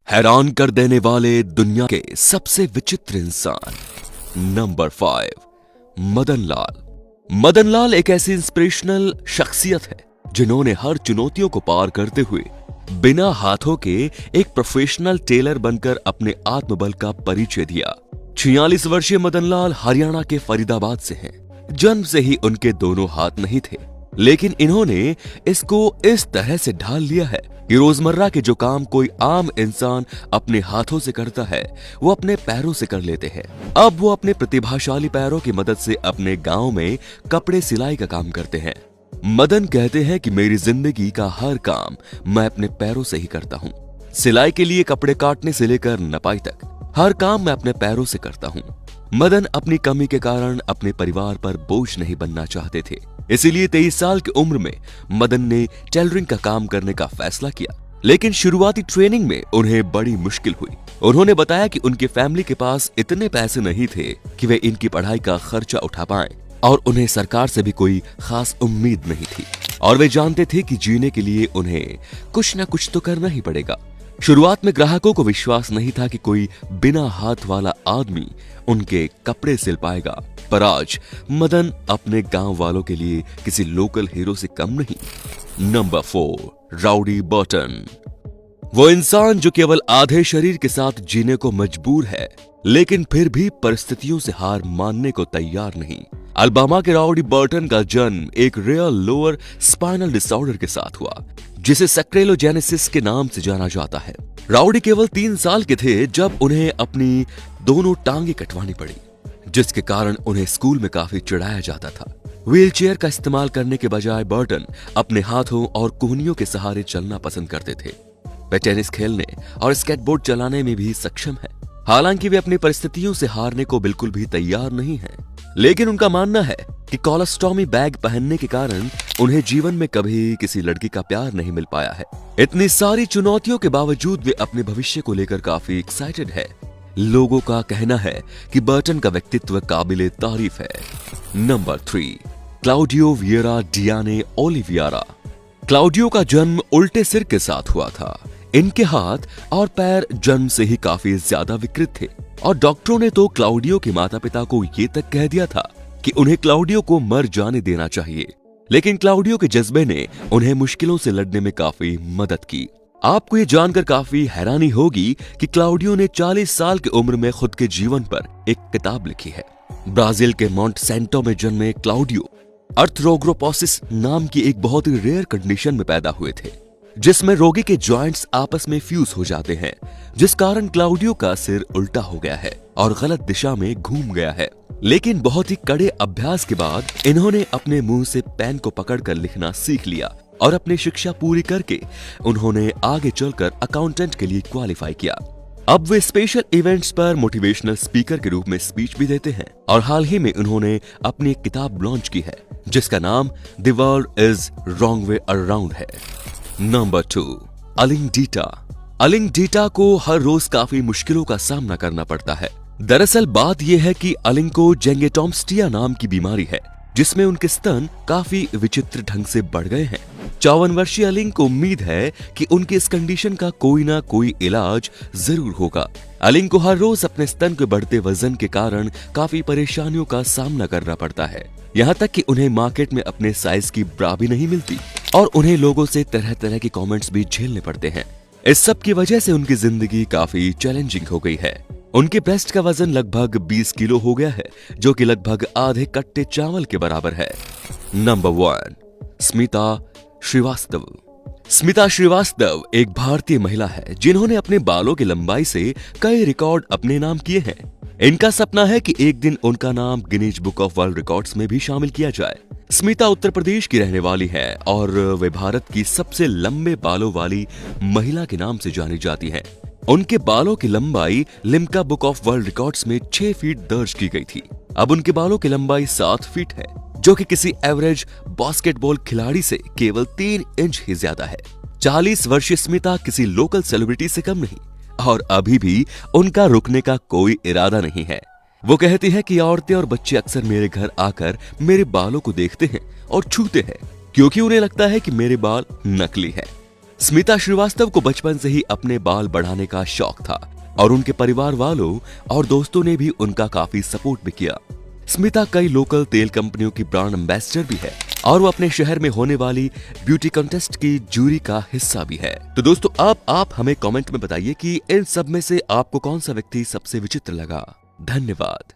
हैरान कर देने वाले दुनिया के सबसे विचित्र इंसान। नंबर 5, मदन लाल। मदन लाल एक ऐसी इंस्पिरेशनल शख्सियत है जिन्होंने हर चुनौतियों को पार करते हुए बिना हाथों के एक प्रोफेशनल टेलर बनकर अपने आत्मबल का परिचय दिया। 46 वर्षीय मदन लाल हरियाणा के फरीदाबाद से हैं। जन्म से ही उनके दोनों हाथ नहीं थे, लेकिन इन्होंने इसको इस तरह से ढाल लिया है कि रोजमर्रा के जो काम कोई आम इंसान अपने हाथों से करता है वो अपने पैरों से कर लेते हैं। अब वो अपने प्रतिभाशाली पैरों की मदद से अपने गांव में कपड़े सिलाई का काम करते हैं। मदन कहते हैं कि मेरी जिंदगी का हर काम मैं अपने पैरों से ही करता हूँ। सिलाई के लिए कपड़े काटने से लेकर नपाई तक हर काम मैं अपने पैरों से करता हूँ। मदन अपनी कमी के कारण अपने परिवार पर बोझ नहीं बनना चाहते थे, इसीलिए 23 साल की उम्र में मदन ने टेलरिंग का काम करने का फैसला किया। लेकिन शुरुआती ट्रेनिंग में उन्हें बड़ी मुश्किल हुई। उन्होंने बताया कि उनकी फैमिली के पास इतने पैसे नहीं थे कि वे इनकी पढ़ाई का खर्चा उठा पाएं, और उन्हें सरकार से भी कोई खास उम्मीद नहीं थी, और वे जानते थे कि जीने के लिए उन्हें कुछ न कुछ तो करना ही पड़ेगा। शुरुआत में ग्राहकों को विश्वास नहीं था कि कोई बिना हाथ वाला आदमी उनके कपड़े सिल पाएगा, पर आज मदन अपने गांव वालों के लिए किसी लोकल हीरो से कम नहीं। Number 4, rowdy Burton. वो इंसान जो केवल आधे शरीर के साथ जीने को मजबूर है, लेकिन फिर भी परिस्थितियों से हार मानने को तैयार नहीं। अल्बामा के राउडी बर्टन का जन्म एक रेयर लोअर स्पाइनल डिसऑर्डर के साथ हुआ, जिसे सैक्रेलोजेनेसिस के नाम से जाना जाता है। राउडी केवल 3 साल के थे जब उन्हें अपनी दोनों टांगे कटवानी पड़ी, जिसके कारण उन्हें स्कूल में काफी चिढ़ाया जाता था। व्हीलचेयर का इस्तेमाल करने के बजाय बर्टन अपने हाथों और कोहनियों के सहारे चलना पसंद करते थे। वे टेनिस खेलने और स्केटबोर्ड चलाने में भी सक्षम है। हालांकि वे अपनी परिस्थितियों से हारने को बिल्कुल भी तैयार नहीं हैं, लेकिन उनका मानना है कि कोलोस्टोमी बैग पहनने के कारण उन्हें जीवन में कभी किसी लड़की का प्यार नहीं मिल पाया है। इतनी सारी चुनौतियों के बावजूद वे अपने भविष्य को लेकर काफी एक्साइटेड है। लोगों का कहना है कि बर्टन का व्यक्तित्व काबिले तारीफ है। नंबर 3, क्लाउडियो वियरा डियाने ओलिवियरा। क्लाउडियो का जन्म उल्टे सिर के साथ हुआ था। इनके हाथ और पैर जन्म से ही काफी ज्यादा विकृत थे, और डॉक्टरों ने तो क्लाउडियो के माता पिता को ये तक कह दिया था कि उन्हें क्लाउडियो को मर जाने देना चाहिए। लेकिन क्लाउडियो के जज्बे ने उन्हें मुश्किलों से लड़ने में काफी मदद की। आपको ये जानकर काफी हैरानी होगी कि क्लाउडियो ने 40 साल की उम्र में खुद के जीवन पर एक किताब लिखी है। ब्राजील के मोंट सैंटो में जन्मे क्लाउडियो अर्थरोग्रोपोसिस नाम की एक बहुत ही रेयर कंडीशन में पैदा हुए थे, जिसमें रोगी के जॉइंट्स आपस में फ्यूज हो जाते हैं, जिस कारण क्लाउडियो का सिर उल्टा हो गया है और गलत दिशा में घूम गया है। लेकिन बहुत ही कड़े अभ्यास के बाद इन्होंने अपने मुंह से पेन को पकड़कर लिखना सीख लिया, और अपनी शिक्षा पूरी करके उन्होंने आगे चलकर अकाउंटेंट के लिए क्वालिफाई किया। अब वे स्पेशल इवेंट्स पर मोटिवेशनल स्पीकर के रूप में स्पीच भी देते हैं, और हाल ही में उन्होंने अपनी एक किताब लॉन्च की है जिसका नाम the world is wrong way around है। नंबर 2, अलिंग डीटा। अलिंग डीटा को हर रोज काफी मुश्किलों का सामना करना पड़ता है। दरअसल बात यह है कि अलिंग को जेंगेटोम्स्टिया नाम की बीमारी है, जिसमें उनके स्तन काफी विचित्र ढंग से बढ़ गए हैं। 54 वर्षीय अलिंग को उम्मीद है कि उनकी इस कंडीशन का कोई ना कोई इलाज जरूर होगा। अलिंग को हर रोज अपने स्तन के बढ़ते वजन के कारण काफी परेशानियों का सामना करना पड़ता है। यहाँ तक कि उन्हें मार्केट में अपने साइज की ब्रा भी नहीं मिलती, और उन्हें लोगों से तरह तरह के कमेंट्स भी झेलने पड़ते हैं। इस सब की वजह से उनकी जिंदगी काफी चैलेंजिंग हो गई है। उनके ब्रेस्ट का वजन लगभग 20 किलो हो गया है, जो कि लगभग आधे कट्टे चावल के बराबर है। नंबर 1, स्मिता श्रीवास्तव। स्मिता श्रीवास्तव एक भारतीय महिला है जिन्होंने अपने बालों की लंबाई से कई रिकॉर्ड अपने नाम किए हैं। इनका सपना है कि एक दिन उनका नाम Guinness book of world records में भी शामिल किया जाए। स्मिता उत्तर प्रदेश की रहने वाली है, और वे भारत की सबसे लंबे बालों वाली महिला के नाम से जानी जाती हैं। उनके बालों की लंबाई Limca book of world records में 6 फीट दर्ज की गई थी। अब उनके बालों की लंबाई 7 फीट है, जो कि किसी एवरेज बास्केटबॉल खिलाड़ी से केवल 3 इंच ही ज्यादा है। 40 वर्षीय स्मिता किसी लोकल सेलिब्रिटी से कम नहीं, और अभी भी उनका रुकने का कोई इरादा नहीं है। वो कहती है कि औरतें और बच्चे अक्सर मेरे घर आकर मेरे बालों को देखते हैं और छूते हैं, क्योंकि उन्हें लगता है कि मेरे बाल नकली हैं। स्मिता श्रीवास्तव को बचपन से ही अपने बाल बढ़ाने का शौक था और उनके परिवार वालों और दोस्तों ने भी उनका काफी सपोर्ट भी किया। स्मिता कई लोकल तेल कंपनियों की ब्रांड एम्बेसडर भी है और वो अपने शहर में होने वाली ब्यूटी कॉन्टेस्ट की जूरी का हिस्सा भी है। तो दोस्तों अब आप हमें कमेंट में बताइए कि इन सब में से आपको कौन सा व्यक्ति सबसे विचित्र लगा। धन्यवाद।